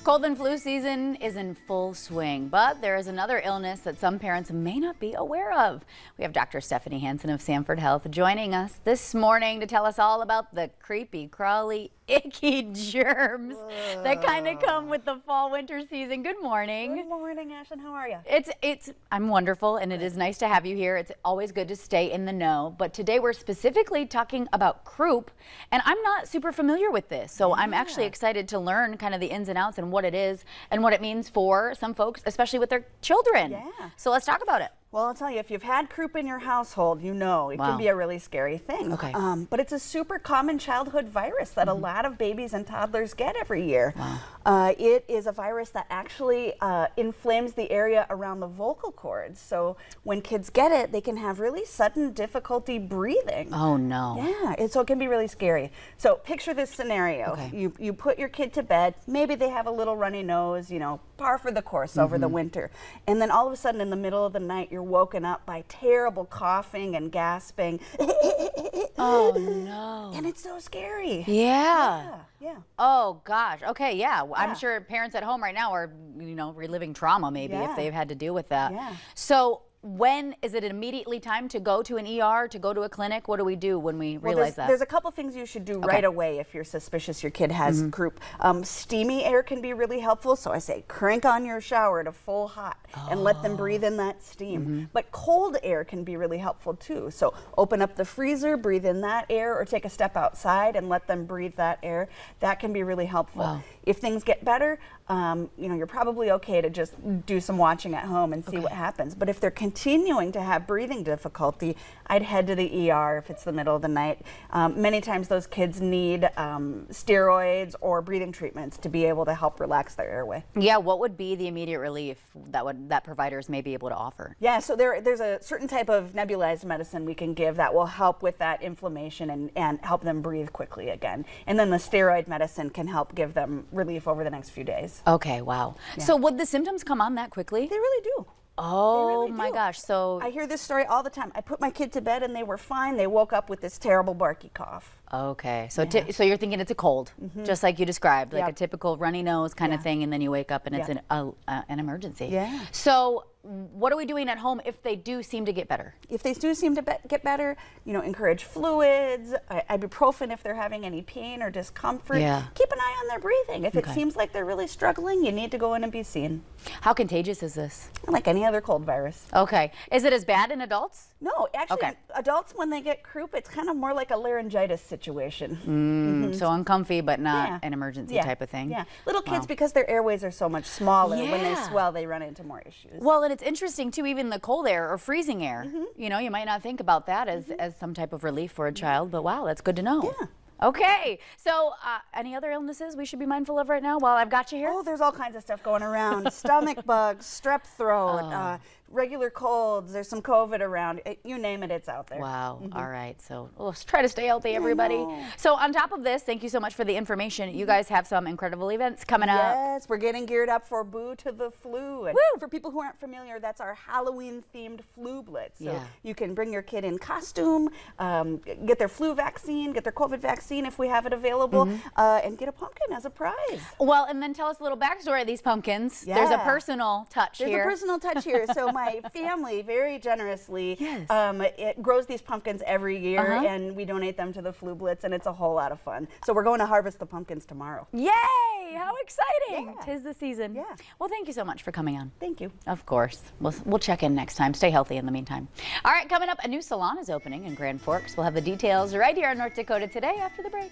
Cold and flu season is in full swing, but there is another illness that some parents may not be aware of. We have Dr. Stephanie Hanson of Sanford Health joining us this morning to tell us all about the creepy, crawly, icky germs that kind of come with the fall winter season. Good morning. Good morning, Ashlyn. How are you? I'm wonderful, and it is nice to have you here. It's always good to stay in the know, but today we're specifically talking about croup, and I'm not super familiar with this, so I'm actually excited to learn kind of the ins and outs and what it is and what it means for some folks, especially with their children. Yeah. So let's talk about it. Well, I'll tell you, if you've had croup in your household, you know it can be a really scary thing. Okay. But it's a super common childhood virus that a lot of babies and toddlers get every year. Wow. It is a virus that actually inflames the area around the vocal cords. So when kids get it, they can have really sudden difficulty breathing. Oh, no. Yeah, so it can be really scary. So picture this scenario. Okay. You put your kid to bed, maybe they have a little runny nose, you know, par for the course over the winter. And then all of a sudden in the middle of the night, you're woken up by terrible coughing and gasping. Oh, no. And it's so scary. Yeah. Yeah. Oh, gosh. Okay, yeah. I'm sure parents at home right now are, reliving trauma maybe if they've had to deal with that. Yeah. So when is it immediately time to go to an ER, to go to a clinic? What do we do when we realize that? There's a couple things you should do right away if you're suspicious your kid has croup. Steamy air can be really helpful, so I say crank on your shower to full hot and let them breathe in that steam. But cold air can be really helpful too. So open up the freezer, breathe in that air, or take a step outside and let them breathe that air. That can be really helpful. Wow. If things get better, you're probably okay to just do some watching at home and see what happens. But if they're continuing to have breathing difficulty, I'd head to the ER if it's the middle of the night. Many times those kids need steroids or breathing treatments to be able to help relax their airway. Yeah, what would be the immediate relief that providers may be able to offer? Yeah, so there's a certain type of nebulized medicine we can give that will help with that inflammation and help them breathe quickly again. And then the steroid medicine can help give them relief over the next few days. Okay, wow. Yeah. So would the symptoms come on that quickly? They really do. Oh my gosh. So I hear this story all the time. I put my kid to bed and they were fine. They woke up with this terrible barky cough. okay. So so you're thinking it's a cold, just like you described, like a typical runny nose kind of thing, and then you wake up and it's an emergency. Yeah. So what are we doing at home if they do seem to get better? If they do seem to get better, encourage fluids, ibuprofen if they're having any pain or discomfort. Yeah. Keep an eye on their breathing. If it seems like they're really struggling, you need to go in and be seen. How contagious is this? Like any other cold virus. Okay. Is it as bad in adults? No, actually, adults, when they get croup, it's kind of more like a laryngitis situation. So uncomfy, but not an emergency type of thing. Yeah. Little kids, because their airways are so much smaller, when they swell, they run into more issues. Well, and it's interesting too, even the cold air or freezing air. You might not think about that as some type of relief for a child, but wow, that's good to know. Yeah. Okay, so any other illnesses we should be mindful of right now while I've got you here? Oh, there's all kinds of stuff going around. Stomach bugs, strep throat, regular colds. There's some COVID around. You name it, it's out there. Wow. All right. So let's try to stay healthy, everybody. So on top of this, thank you so much for the information. You guys have some incredible events coming up. Yes, we're getting geared up for Boo to the Flu. And for people who aren't familiar, that's our Halloween-themed flu blitz. So you can bring your kid in costume, get their flu vaccine, get their COVID vaccine if we have it available, and get a pumpkin as a prize. Well, and then tell us a little backstory of these pumpkins. Yeah. There's a personal touch here. There's a personal touch here. So my family very generously it grows these pumpkins every year, and we donate them to the Flu Blitz, and it's a whole lot of fun. So we're going to harvest the pumpkins tomorrow. Yay! How exciting! Yeah. 'Tis the season. Yeah. Well, thank you so much for coming on. Thank you. Of course. We'll check in next time. Stay healthy in the meantime. All right, coming up, a new salon is opening in Grand Forks. We'll have the details right here on North Dakota Today after the break.